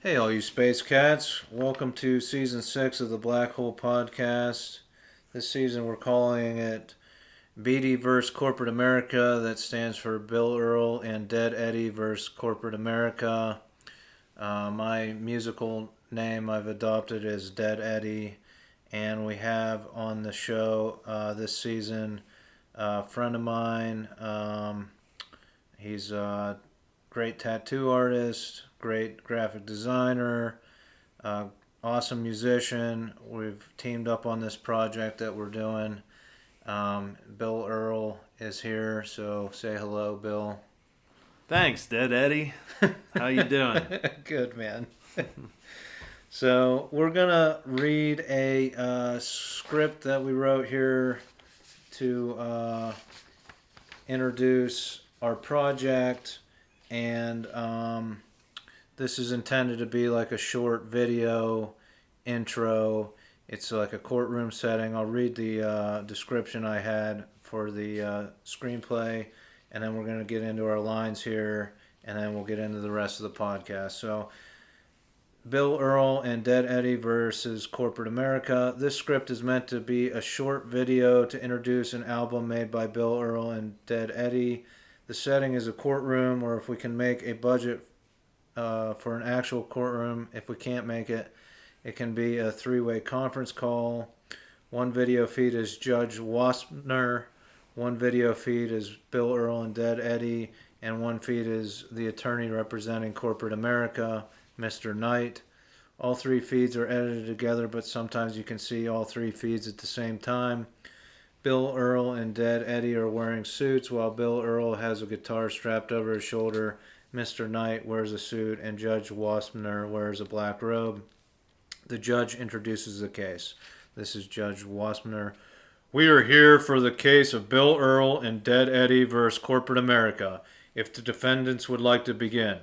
Hey, all you space cats. Welcome to season 6 of the Black Hole Podcast. This season we're calling it Beatty vs. Corporate America. That stands for Bill Earl and Dead Eddy vs. Corporate America. My musical name I've adopted is Dead Eddy. And we have on the show this season a friend of mine. He's a great tattoo artist, great graphic designer, awesome musician. We've teamed up on this project that we're doing. Bill Earl is here, so say hello, Bill. Thanks, Dead Eddie. How you doing? Good, man. So we're gonna read a script that we wrote here to introduce our project, and this is intended to be like a short video intro. It's like a courtroom setting. I'll read the description I had for the screenplay, and then we're going to get into our lines here, and then we'll get into the rest of the podcast. So, Bill Earl and Dead Eddy versus Corporate America. This script is meant to be a short video to introduce an album made by Bill Earl and Dead Eddy. The setting is a courtroom, or if we can make a budget for an actual courtroom. If we can't make it, it can be a three-way conference call. One video feed is Judge Waspner, one video feed is Bill Earl and Dead Eddy, and one feed is the attorney representing Corporate America, Mr. Knight. All three feeds are edited together, but sometimes you can see all three feeds at the same time. Bill Earl and Dead Eddy are wearing suits, while Bill Earl has a guitar strapped over his shoulder. Mr. Knight wears a suit, and Judge Waspner wears a black robe. The judge introduces the case. This is Judge Waspner. We are here for the case of Bill Earl and Dead Eddy versus Corporate America. If the defendants would like to begin.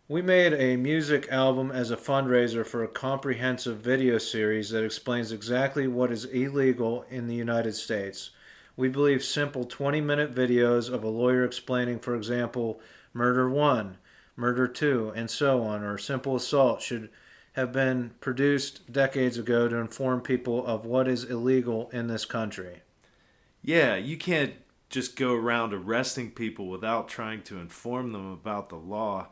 We made a music album as a fundraiser for a comprehensive video series that explains exactly what is illegal in the United States. We believe simple 20-minute videos of a lawyer explaining, for example, murder 1, murder 2, and so on, or simple assault should have been produced decades ago to inform people of what is illegal in this country. Yeah, you can't just go around arresting people without trying to inform them about the law.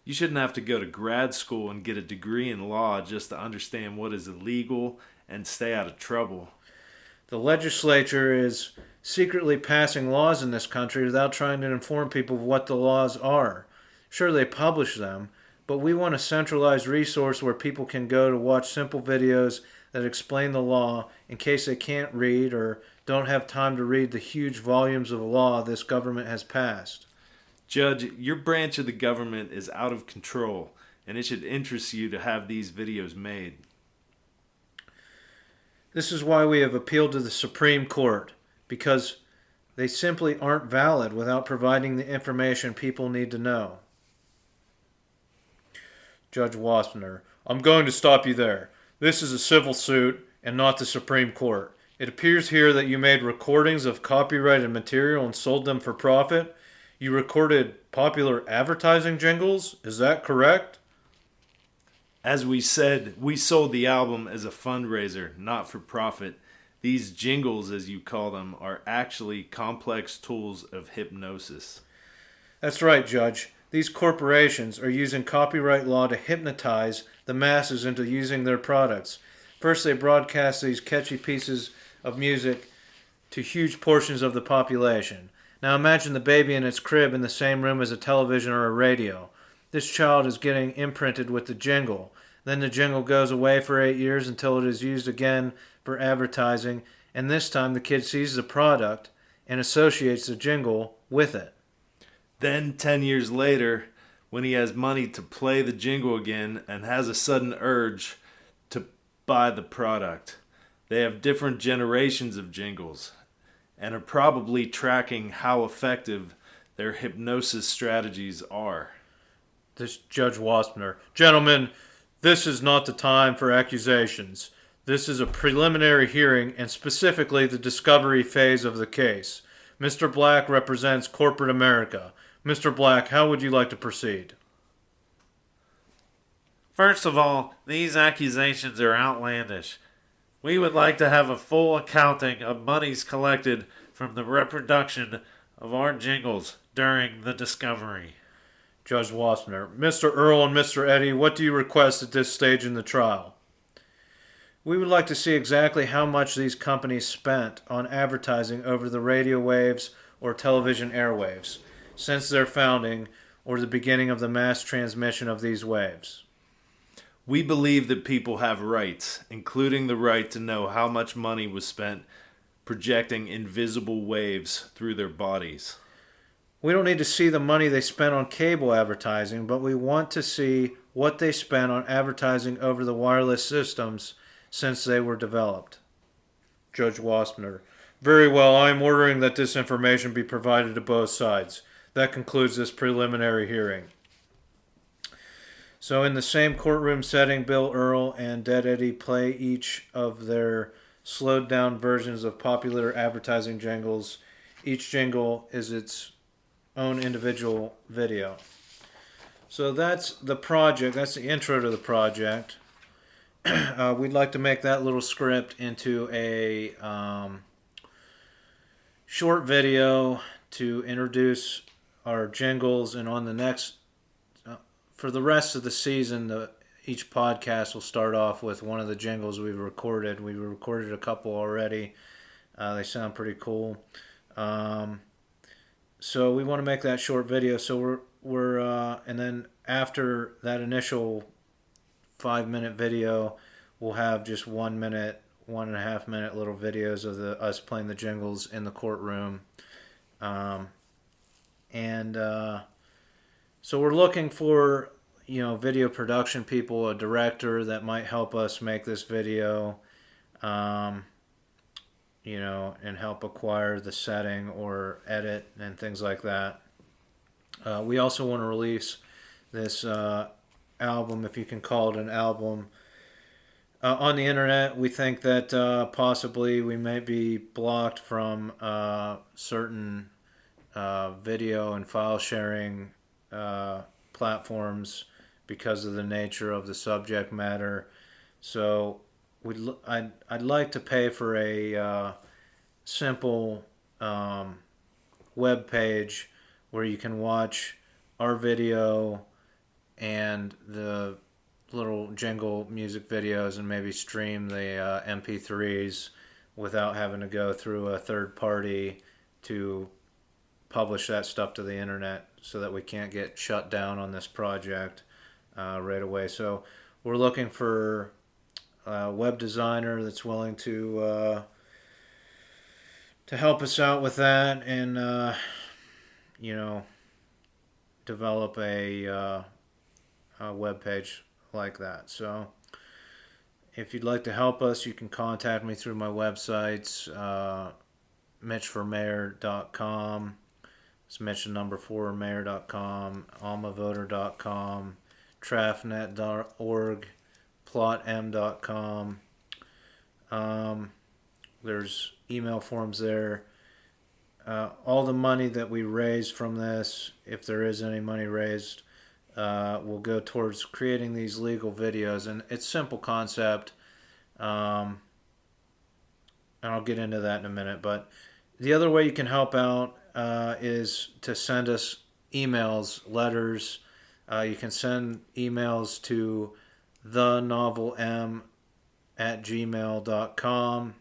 You shouldn't have to go to grad school and get a degree in law just to understand what is illegal and stay out of trouble. The legislature is secretly passing laws in this country without trying to inform people of what the laws are. Sure, they publish them, but we want a centralized resource where people can go to watch simple videos that explain the law in case they can't read or don't have time to read the huge volumes of law this government has passed. Judge, your branch of the government is out of control, and it should interest you to have these videos made. This is why we have appealed to the Supreme Court, because they simply aren't valid without providing the information people need to know. Judge Waspner, I'm going to stop you there. This is a civil suit and not the Supreme Court. It appears here that you made recordings of copyrighted material and sold them for profit. You recorded popular advertising jingles. Is that correct? As we said, we sold the album as a fundraiser, not for profit. These jingles, as you call them, are actually complex tools of hypnosis. That's right, Judge. These corporations are using copyright law to hypnotize the masses into using their products. First, they broadcast these catchy pieces of music to huge portions of the population. Now imagine the baby in its crib in the same room as a television or a radio. This child is getting imprinted with the jingle. Then the jingle goes away for 8 years until it is used again for advertising, and this time the kid sees the product and associates the jingle with it. Then, 10 years later, when he has money to play the jingle again and has a sudden urge to buy the product, they have different generations of jingles and are probably tracking how effective their hypnosis strategies are. This Judge Waspner. Gentlemen, this is not the time for accusations. This is a preliminary hearing and specifically the discovery phase of the case. Mr. Black represents corporate America. Mr. Black, how would you like to proceed? First of all, these accusations are outlandish. We would like to have a full accounting of monies collected from the reproduction of our jingles during the discovery. Judge Wassner. Mr. Earl and Mr. Eddy, what do you request at this stage in the trial? We would like to see exactly how much these companies spent on advertising over the radio waves or television airwaves since their founding or the beginning of the mass transmission of these waves. We believe that people have rights, including the right to know how much money was spent projecting invisible waves through their bodies. We don't need to see the money they spent on cable advertising, but we want to see what they spent on advertising over the wireless systems since they were developed. Judge Wassner. Very well, I am ordering that this information be provided to both sides. That concludes this preliminary hearing. So in the same courtroom setting, Bill Earl and Dead Eddy play each of their slowed down versions of popular advertising jingles. Each jingle is its own individual video. So that's the project. That's the intro to the project. We'd like to make that little script into a short video to introduce our jingles, and on the next, for the rest of the season, each podcast will start off with one of the jingles we've recorded. We've recorded a couple already. They sound pretty cool. So we want to make that short video. So we're and then after that initial 5-minute video, we'll have just 1 minute, 1.5 minute little videos of us playing the jingles in the courtroom. So we're looking for, video production people, a director that might help us make this video, and help acquire the setting or edit and things like that. We also want to release this album, if you can call it an album, on the internet. We think that possibly we may be blocked from certain video and file sharing platforms because of the nature of the subject matter. So I'd like to pay for a simple web page where you can watch our video and the little jingle music videos and maybe stream the MP3s without having to go through a third party to publish that stuff to the internet, so that we can't get shut down on this project right away. So we're looking for a web designer that's willing to help us out with that and develop a web page like that. So if you'd like to help us, you can contact me through my websites, mitchformayor.com. It's Mitch number 4 mayor.com, almavoter.com, trafnet.org, plotm.com. There's email forms there. All the money that we raise from this, if there is any money raised, will go towards creating these legal videos. And it's a simple concept, and I'll get into that in a minute. But the other way you can help out is to send us emails, letters. You can send emails to thenovelm@gmail.com.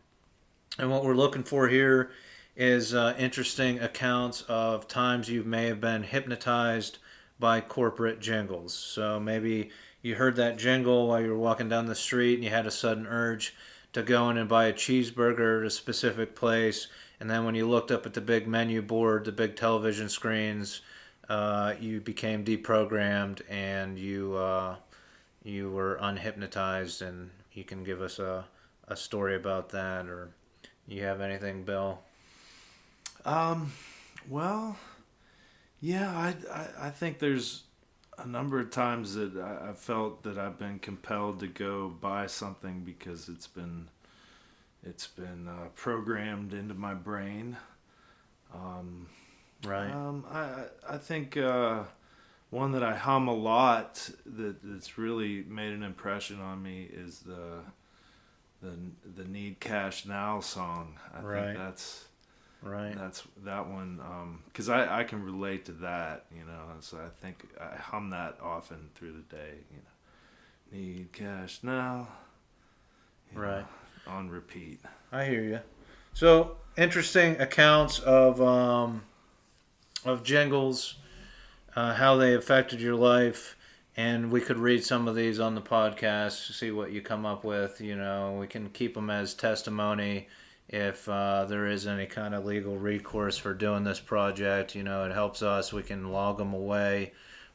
And what we're looking for here is interesting accounts of times you may have been hypnotized by corporate jingles. So maybe you heard that jingle while you were walking down the street and you had a sudden urge to go in and buy a cheeseburger at a specific place. And then when you looked up at the big menu board, the big television screens, you became deprogrammed and you were unhypnotized. And you can give us a story about that, or you have anything, Bill? Well, yeah, I think there's a number of times that I felt that I've been compelled to go buy something because it's been programmed into my brain. Right. I think One that I hum a lot that's really made an impression on me is the Need Cash Now song. I Right. think that's Right. that one, because I can relate to that, so I think I hum that often through the day, Need cash now, Right. on repeat. I hear you. So interesting accounts of jingles, how they affected your life, and we could read some of these on the podcast, see what you come up with. We can keep them as testimony if there is any kind of legal recourse for doing this project. It helps us. We can log them away,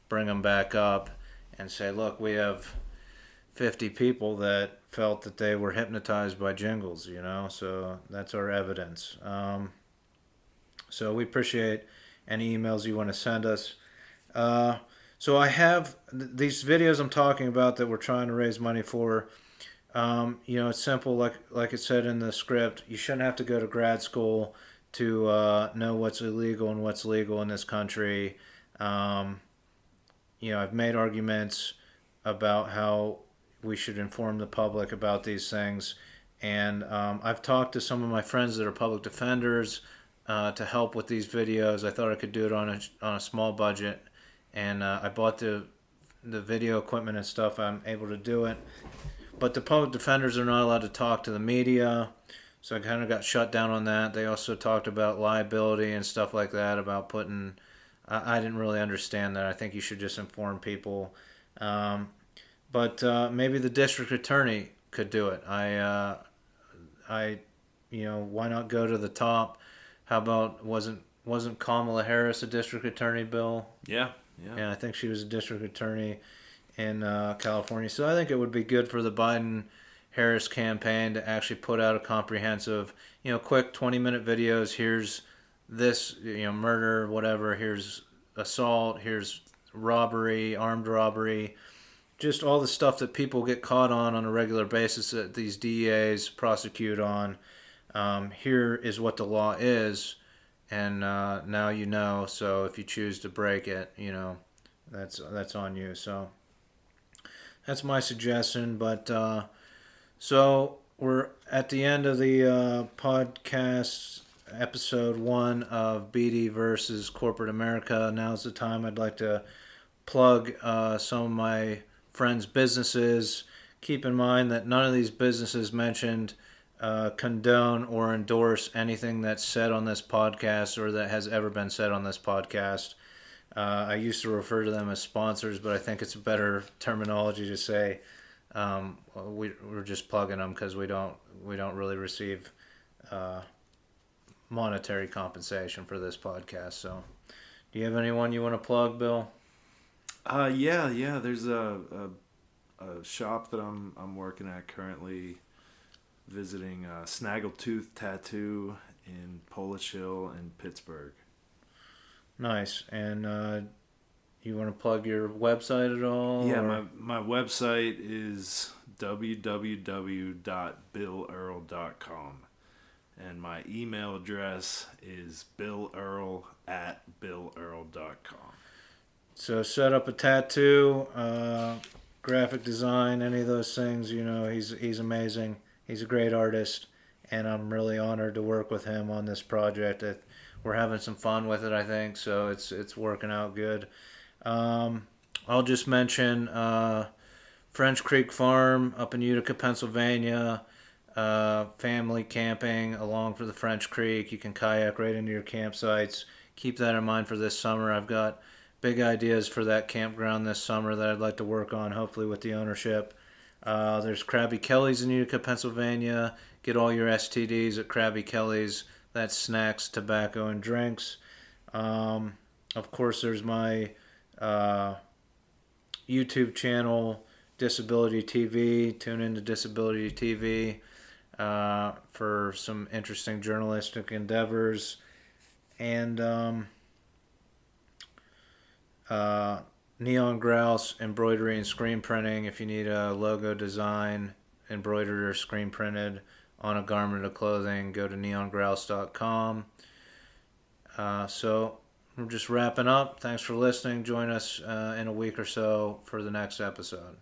bring them back up, and say, look, we have 50 people that felt that they were hypnotized by jingles, so that's our evidence. So we appreciate any emails you want to send us. So I have these videos I'm talking about that we're trying to raise money for. It's simple, like it said in the script. You shouldn't have to go to grad school to know what's illegal and what's legal in this country. I've made arguments about how we should inform the public about these things, and I've talked to some of my friends that are public defenders to help with these videos. I thought I could do it on a small budget, and I bought the video equipment and stuff. I'm able to do it. But the public defenders are not allowed to talk to the media, so I kind of got shut down on that. They also talked about liability and stuff like that, about putting... I didn't really understand that. I think you should just inform people. But maybe the district attorney could do it. Why not go to the top? How about, wasn't Kamala Harris a district attorney, Bill? Yeah. Yeah, I think she was a district attorney in California. So I think it would be good for the Biden-Harris campaign to actually put out a comprehensive, quick 20-minute videos. Here's this, murder, whatever. Here's assault. Here's robbery, armed robbery. Just all the stuff that people get caught on a regular basis that these DEAs prosecute on. Here is what the law is, and now you know. So if you choose to break it, that's on you. So that's my suggestion. But so we're at the end of the podcast, episode 1 of Beatty versus Corporate America. Now's the time I'd like to plug some of my friends' businesses. Keep in mind that none of these businesses mentioned condone or endorse anything that's said on this podcast or that has ever been said on this podcast. I used to refer to them as sponsors, but I think it's a better terminology to say we're just plugging them because we don't really receive monetary compensation for this podcast. So, do you have anyone you want to plug, Bill? Yeah. There's a shop that I'm working at currently, visiting Snaggletooth Tattoo in Polish Hill in Pittsburgh. Nice. And you want to plug your website at all? Yeah, or? my website is www.billearl.com. And my email address is billearl@billearl.com. So set up a tattoo, graphic design, any of those things. He's amazing. He's a great artist, and I'm really honored to work with him on this project. We're having some fun with it, I think, so it's working out good. I'll just mention French Creek Farm up in Utica, Pennsylvania. Family camping along for the French Creek. You can kayak right into your campsites. Keep that in mind for this summer. I've got big ideas for that campground this summer that I'd like to work on, hopefully with the ownership. There's Krabby Kelly's in Utica, Pennsylvania. Get all your STDs at Krabby Kelly's. That's snacks, tobacco, and drinks. Of course, there's my YouTube channel, Disability TV. Tune into Disability TV for some interesting journalistic endeavors. And Neon Grouse embroidery and screen printing. If you need a logo design, embroidered or screen printed on a garment of clothing, go to neongrouse.com. So we're just wrapping up. Thanks for listening. Join us in a week or so for the next episode.